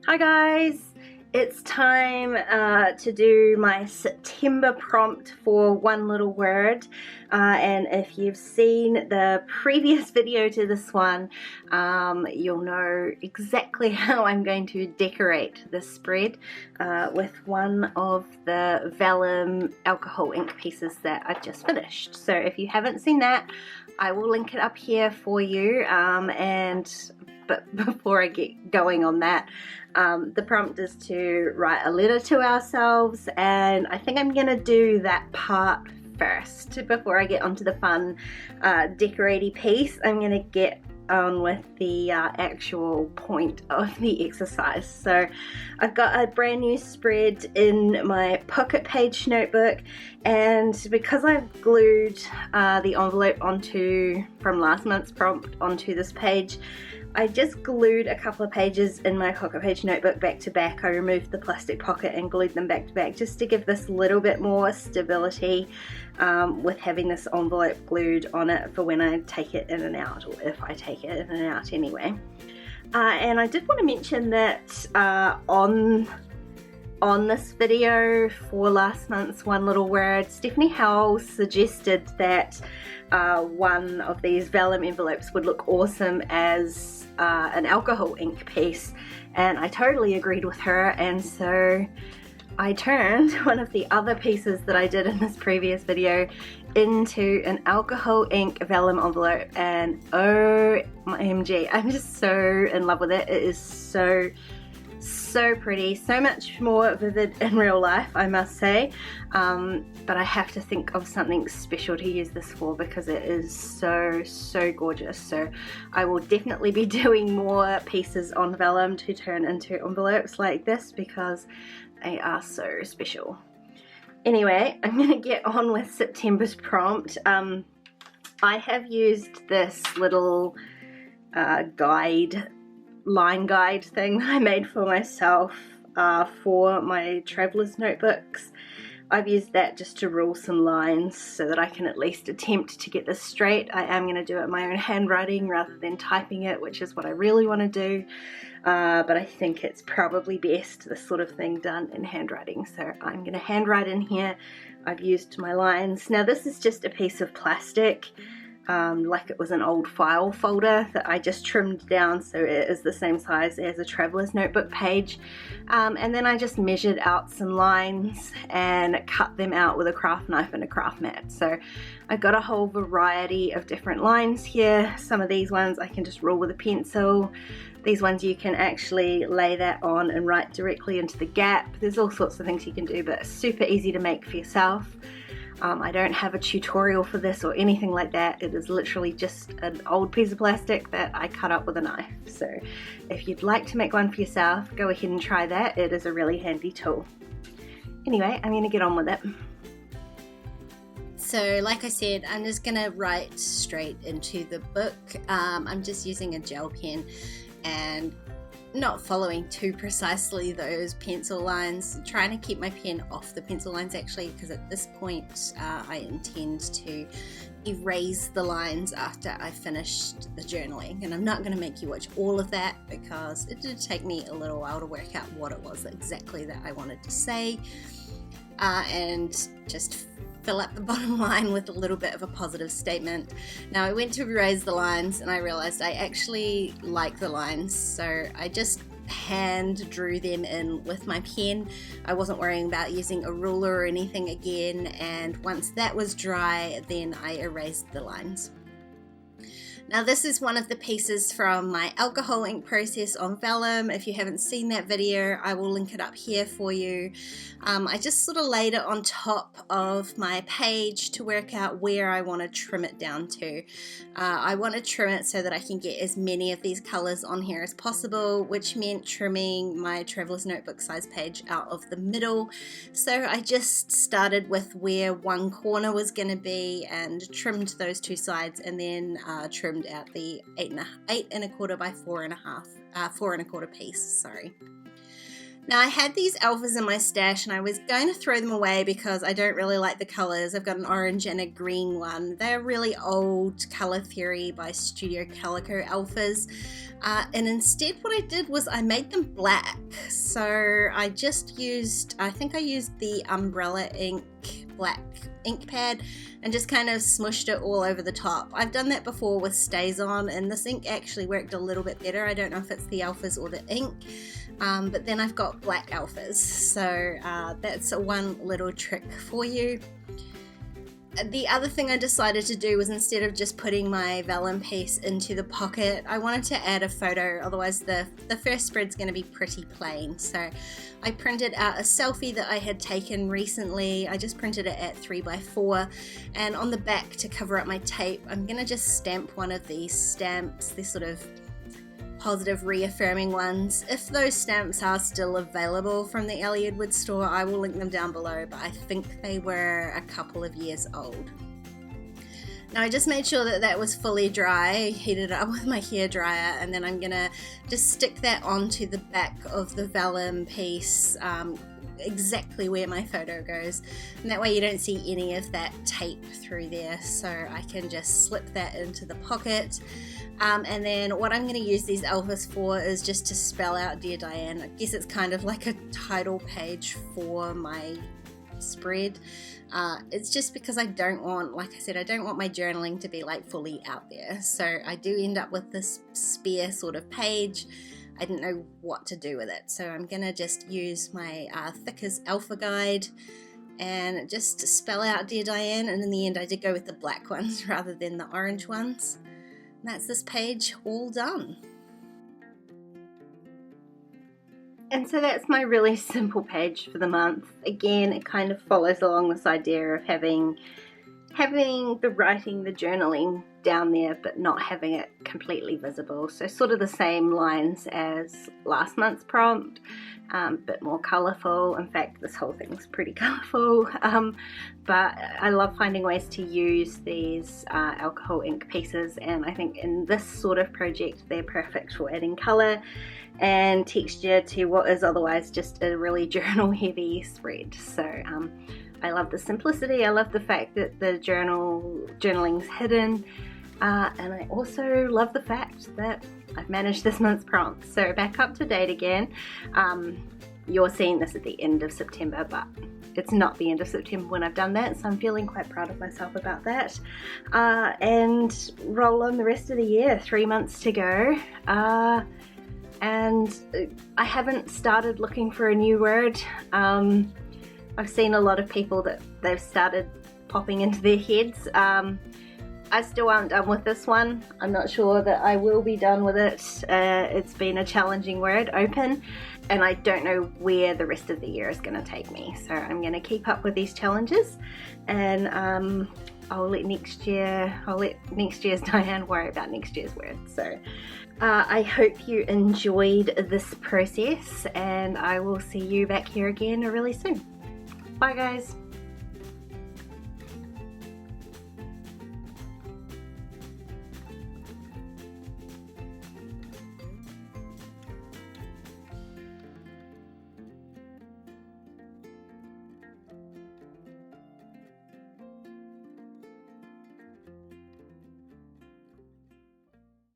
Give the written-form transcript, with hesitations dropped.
Hi guys, it's time to do my September prompt for one little word, and if you've seen the previous video to this one, you'll know exactly how I'm going to decorate this spread with one of the vellum alcohol ink pieces that I've just finished. So if you haven't seen that, I will link it up here for you, but before I get going on that, the prompt is to write a letter to ourselves, and I think I'm gonna do that part first before I get onto the fun decoratey piece. I'm gonna get on with the actual point of the exercise. So I've got a brand new spread in my pocket page notebook, and because I've glued the envelope from last month's prompt onto this page, I just glued a couple of pages in my pocket page notebook back to back. I removed the plastic pocket and glued them back to back just to give this little bit more stability with having this envelope glued on it for when I take it in and out, or if I take it in and out anyway. And I did want to mention that on this video for last month's One Little Word, Stephanie Howell suggested that one of these vellum envelopes would look awesome as an alcohol ink piece, and I totally agreed with her, and so I turned one of the other pieces that I did in this previous video into an alcohol ink vellum envelope, and OMG, I'm just so in love with it. It is so pretty, so much more vivid in real life, I must say, but I have to think of something special to use this for because it is so gorgeous. So I will definitely be doing more pieces on vellum to turn into envelopes like this because they are so special. Anyway, I'm gonna get on with September's prompt. I have used this little line guide thing that I made for myself for my traveler's notebooks. I've used that just to rule some lines so that I can at least attempt to get this straight. I am going to do it in my own handwriting rather than typing it, which is what I really want to do, but I think it's probably best this sort of thing done in handwriting, so I'm going to handwrite in here. I've used my lines. Now this is just a piece of plastic, like it was an old file folder that I just trimmed down so it is the same size as a traveler's notebook page, and then I just measured out some lines and cut them out with a craft knife and a craft mat. So I've got a whole variety of different lines here. Some of these ones I can just rule with a pencil. These ones you can actually lay that on and write directly into the gap. There's all sorts of things you can do, but it's super easy to make for yourself. I don't have a tutorial for this or anything like that. It is literally just an old piece of plastic that I cut up with a knife. So if you'd like to make one for yourself, go ahead and try that. It is a really handy tool. Anyway, I'm going to get on with it. So like I said, I'm just going to write straight into the book. I'm just using a gel pen and not following too precisely those pencil lines, trying to keep my pen off the pencil lines actually, because at this point I intend to erase the lines after I finished the journaling, and I'm not going to make you watch all of that because it did take me a little while to work out what it was exactly that I wanted to say, and just fill up the bottom line with a little bit of a positive statement. Now I went to erase the lines and I realized I actually like the lines, so I just hand drew them in with my pen. I wasn't worrying about using a ruler or anything again, and once that was dry then I erased the lines. Now this is one of the pieces from my alcohol ink process on vellum. If you haven't seen that video, I will link it up here for you. I just sort of laid it on top of my page to work out where I want to trim it down to. I want to trim it so that I can get as many of these colors on here as possible, which meant trimming my traveler's notebook size page out of the middle. So I just started with where one corner was going to be and trimmed those two sides, and then trimmed out the 8 1/4 by 4 1/4 piece, sorry. Now I had these alphas in my stash and I was going to throw them away because I don't really like the colors. I've got an orange and a green one. They're really old Color Theory by Studio Calico alphas. And instead what I did was I made them black. So I just used, I think I used the Umbrella ink black ink pad and just kind of smushed it all over the top. I've done that before with StazOn and this ink actually worked a little bit better. I don't know if it's the alphas or the ink, but then I've got black alphas. So that's one little trick for you. The other thing I decided to do was instead of just putting my vellum piece into the pocket, I wanted to add a photo, otherwise the first spread's going to be pretty plain. So I printed out a selfie that I had taken recently. I just printed it at 3x4, and on the back to cover up my tape, I'm going to just stamp one of these stamps, these sort of positive reaffirming ones. If those stamps are still available from the Ellie Edwards store, I will link them down below, but I think they were a couple of years old. Now I just made sure that that was fully dry, heated it up with my hairdryer, and then I'm gonna just stick that onto the back of the vellum piece, exactly where my photo goes, and that way you don't see any of that tape through there. So I can just slip that into the pocket. And then what I'm going to use these alphas for is just to spell out Dear Diane. I guess it's kind of like a title page for my spread. It's just because I don't want, like I said, I don't want my journaling to be like fully out there. So I do end up with this spare sort of page. I didn't know what to do with it. So I'm going to just use my thick as alpha guide and just spell out Dear Diane. And in the end I did go with the black ones rather than the orange ones. And that's this page all done. And so that's my really simple page for the month. Again, it kind of follows along this idea of having the writing, the journaling down there, but not having it completely visible. So sort of the same lines as last month's prompt, a bit more colourful. In fact, this whole thing's pretty colourful, but I love finding ways to use these alcohol ink pieces, and I think in this sort of project they're perfect for adding colour and texture to what is otherwise just a really journal heavy spread. So I love the simplicity, I love the fact that the journaling's hidden, and I also love the fact that I've managed this month's prompt. So back up to date again. You're seeing this at the end of September, but it's not the end of September when I've done that, so I'm feeling quite proud of myself about that. And roll on the rest of the year, 3 months to go. And I haven't started looking for a new word. I've seen a lot of people that they've started popping into their heads. I still aren't done with this one. I'm not sure that I will be done with it. It's been a challenging word, open, and I don't know where the rest of the year is going to take me. So I'm going to keep up with these challenges, and I'll let next year's Diane worry about next year's word. So I hope you enjoyed this process, and I will see you back here again really soon. Bye guys.